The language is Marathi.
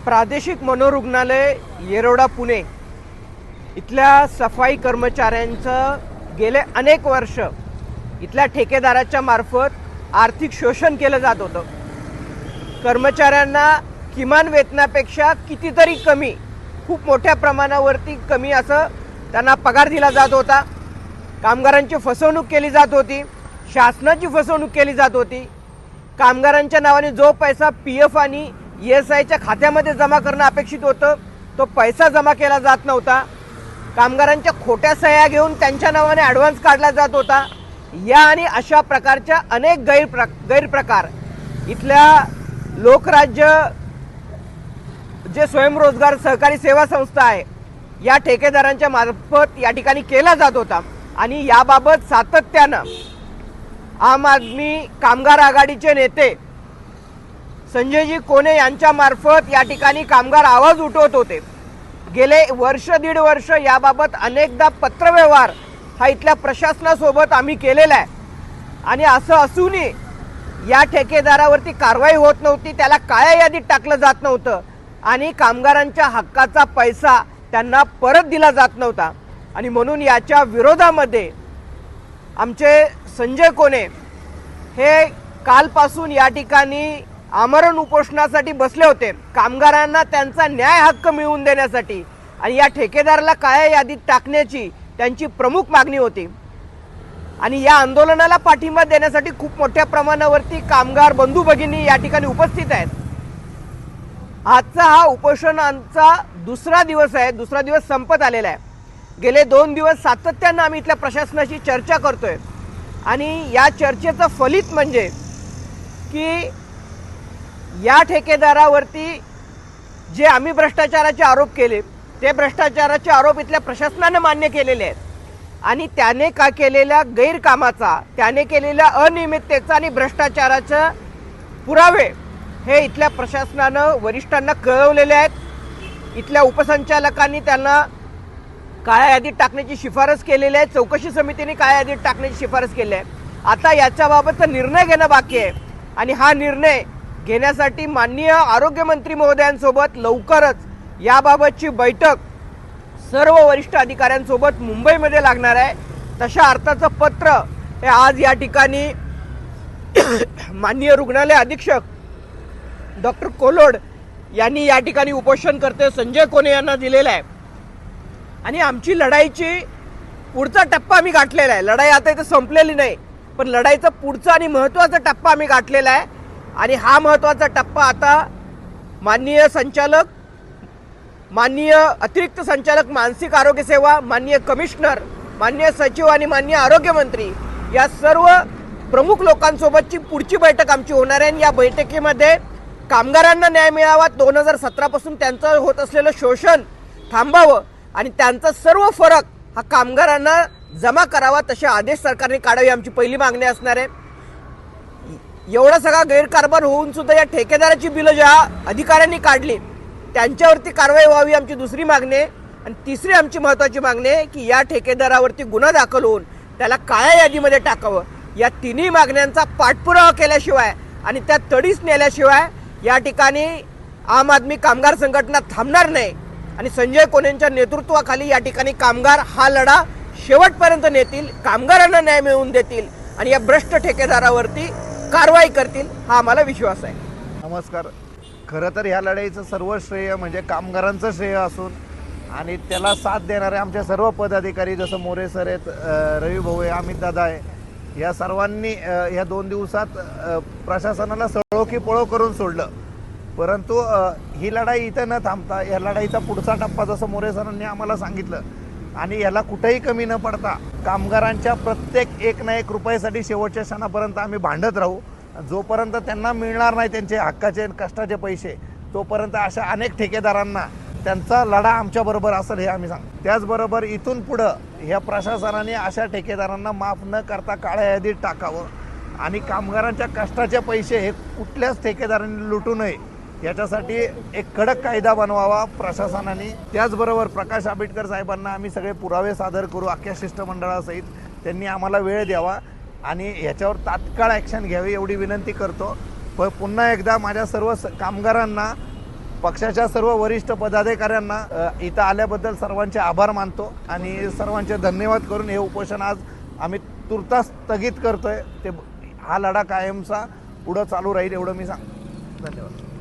प्रादेशिक मनोरुग्णालय येरवडा पुणे इथल्या सफाई कर्मचाऱ्यांचं गेले अनेक वर्ष इथल्या ठेकेदाराच्या मार्फत आर्थिक शोषण केलं जात होतं। कर्मचाऱ्यांना किमान वेतनापेक्षा कितीतरी कमी, खूप मोठ्या प्रमाणावरती कमी असं त्यांना पगार दिला जात होता। कामगारांची फसवणूक केली जात होती, शासनाची फसवणूक केली जात होती। कामगारांच्या नावाने जो पैसा PF आणि ESIच्या खात्यामध्ये जमा करणं अपेक्षित होतं तो पैसा जमा केला जात नव्हता। कामगारांच्या खोट्या सह्या घेऊन त्यांच्या नावाने ॲडव्हान्स काढला जात होता। या आणि अशा प्रकारच्या अनेक गैरप्रकार इथल्या लोकराज्य जे स्वयंरोजगार सहकारी सेवा संस्था आहे या ठेकेदारांच्या मार्फत या ठिकाणी केला जात होता। आणि याबाबत सातत्यानं आम आदमी कामगार आघाडीचे नेते संजयजी कोणे यांच्या मार्फत या ठिकाणी कामगार आवाज उठवत होते। गेले वर्ष दीड वर्ष याबाबत अनेकदा पत्रव्यवहार हा इथल्या प्रशासनासोबत आम्ही केलेला आहे। आणि असं असूनही या ठेकेदारावरती कारवाई होत नव्हती, त्याला काळ्या यादीत टाकलं जात नव्हतं आणि कामगारांच्या हक्काचा पैसा त्यांना परत दिला जात नव्हता। आणि म्हणून याच्या विरोधामध्ये आमचे संजय कोणे हे कालपासून या ठिकाणी आमरण उपोषणासाठी बसले होते, कामगारांना त्यांचा न्याय हक्क मिळवून देण्यासाठी। आणि या ठेकेदाराला काळ्या यादीत टाकण्याची त्यांची प्रमुख मागणी होती। आणि या आंदोलनाला पाठिंबा देण्यासाठी खूप मोठ्या प्रमाणावरती कामगार बंधू भगिनी या ठिकाणी उपस्थित आहेत। आजचा हा उपोषणाचा दुसरा दिवस आहे, दुसरा दिवस संपत आलेला आहे। गेले 2 दिवस सातत्यानं आम्ही इथल्या प्रशासनाशी चर्चा करतोय आणि या चर्चेचं फलित म्हणजे की या ठेकेदारावरती जे आम्ही भ्रष्टाचाराचे आरोप केले ते भ्रष्टाचाराचे आरोप इथल्या प्रशासनाने मान्य केलेले आहेत। आणि त्याने का केलेल्या गैरकामाचा, त्याने केलेल्या अनियमिततेचा आणि भ्रष्टाचाराचे पुरावे हे इथल्या प्रशासनानं वरिष्ठांना कळवलेले आहेत। इथल्या उपसंचालकांनी त्यांना काळ्या यादीत टाकण्याची शिफारस केलेली आहे, चौकशी समितीने काळ्या यादीत टाकण्याची शिफारस केली आहे। आता याच्याबाबतचा निर्णय घेणं बाकी आहे आणि हा निर्णय घेण्यासाठी माननीय आरोग्यमंत्री महोदयांसोबत लवकरच याबाबतची बैठक सर्व वरिष्ठ अधिकाऱ्यांसोबत मुंबईमध्ये लागणार आहे। तशा अर्थाचं पत्र हे आज या ठिकाणी माननीय रुग्णालय अधीक्षक डॉक्टर कोलोड यांनी या ठिकाणी उपोषणकर्ते संजय कोणे यांना दिलेलं आहे। आणि आमची लढाईची पुढचा टप्पा आम्ही गाठलेला आहे। लढाई आता इथे संपलेली नाही, पण लढाईचा पुढचा आणि महत्त्वाचा टप्पा आम्ही गाठलेला आहे। आणि हा महत्त्वाचा टप्पा आता माननीय अतिरिक्त संचालक मानसिक आरोग्य सेवा, माननीय कमिशनर, माननीय सचिव आणि माननीय आरोग्यमंत्री या सर्व प्रमुख लोकांसोबतची पुढची बैठक आमची होणार आहे। या बैठकीमध्ये कामगारांना न्याय मिळावा, 2017 पासून त्यांचं होत असलेलं शोषण थांबावं आणि त्यांचा सर्व फरक हा कामगारांना जमा करावा, तसे आदेश सरकारने काढावे आमची पहिली मागणी असणार आहे। एवढा सगळा गैरकारभार होऊन सुद्धा या ठेकेदाराची बिलं ज्या अधिकाऱ्यांनी काढली त्यांच्यावरती कारवाई व्हावी आमची दुसरी मागणी आहे। आणि तिसरी आमची महत्त्वाची मागणी आहे की या ठेकेदारावरती गुन्हा दाखल होऊन त्याला काळ्या यादीमध्ये टाकावं। या तिन्ही मागण्यांचा पाठपुरावा केल्याशिवाय आणि त्या तडीस नेल्याशिवाय या ठिकाणी आम आदमी कामगार संघटना थांबणार नाही। आणि संजय कोणेंच्या नेतृत्वाखाली या ठिकाणी कामगार हा लढा शेवटपर्यंत नेतील, कामगारांना न्याय मिळवून देतील आणि या भ्रष्ट ठेकेदारावरती कारवाई करतील, हा आम्हाला विश्वास आहे। नमस्कार। खरं तर ह्या लढाईचं सर्व श्रेय म्हणजे कामगारांचं श्रेय असून आणि त्याला साथ देणारे आमचे सर्व पदाधिकारी जसं मोरे सर आहेत, रवी भाऊ आहे, अमित दादा आहे, या सर्वांनी ह्या 2 दिवसात प्रशासनाला सळो की पळो करून सोडलं। परंतु ही लढाई इथं न थांबता या लढाईचा पुढचा टप्पा जसं मोरे सरांनी आम्हाला सांगितलं आणि याला कुठेही कमी न पडता कामगारांच्या प्रत्येक 1 ना 1 रुपयासाठी शेवटच्या क्षणापर्यंत आम्ही भांडत राहू। जोपर्यंत त्यांना मिळणार नाही त्यांचे हक्काचे कष्टाचे पैसे तोपर्यंत अशा अनेक ठेकेदारांना त्यांचा लढा आमच्याबरोबर असेल हे आम्ही सांगतो। त्याचबरोबर इथून पुढं ह्या प्रशासनाने अशा ठेकेदारांना माफ न करता काळ्या यादीत टाकावं आणि कामगारांच्या कष्टाचे पैसे हे कुठल्याच ठेकेदारांनी लुटू नये याच्यासाठी एक कडक कायदा बनवावा प्रशासनाने। त्याचबरोबर प्रकाश आंबेडकर साहेबांना आम्ही सगळे पुरावे सादर करू अख्ख्या शिष्टमंडळासहित, त्यांनी आम्हाला वेळ द्यावा आणि ह्याच्यावर तात्काळ ॲक्शन घ्यावी एवढी विनंती करतो। पण पुन्हा एकदा माझ्या सर्व कामगारांना पक्षाच्या सर्व वरिष्ठ पदाधिकाऱ्यांना इथं आल्याबद्दल सर्वांचे आभार मानतो आणि सर्वांचे धन्यवाद करून हे उपोषण आज आम्ही तुर्तास स्थगित करतोय. हा लढा कायमचा पुढं चालू राहील एवढं मी सांगतो. धन्यवाद.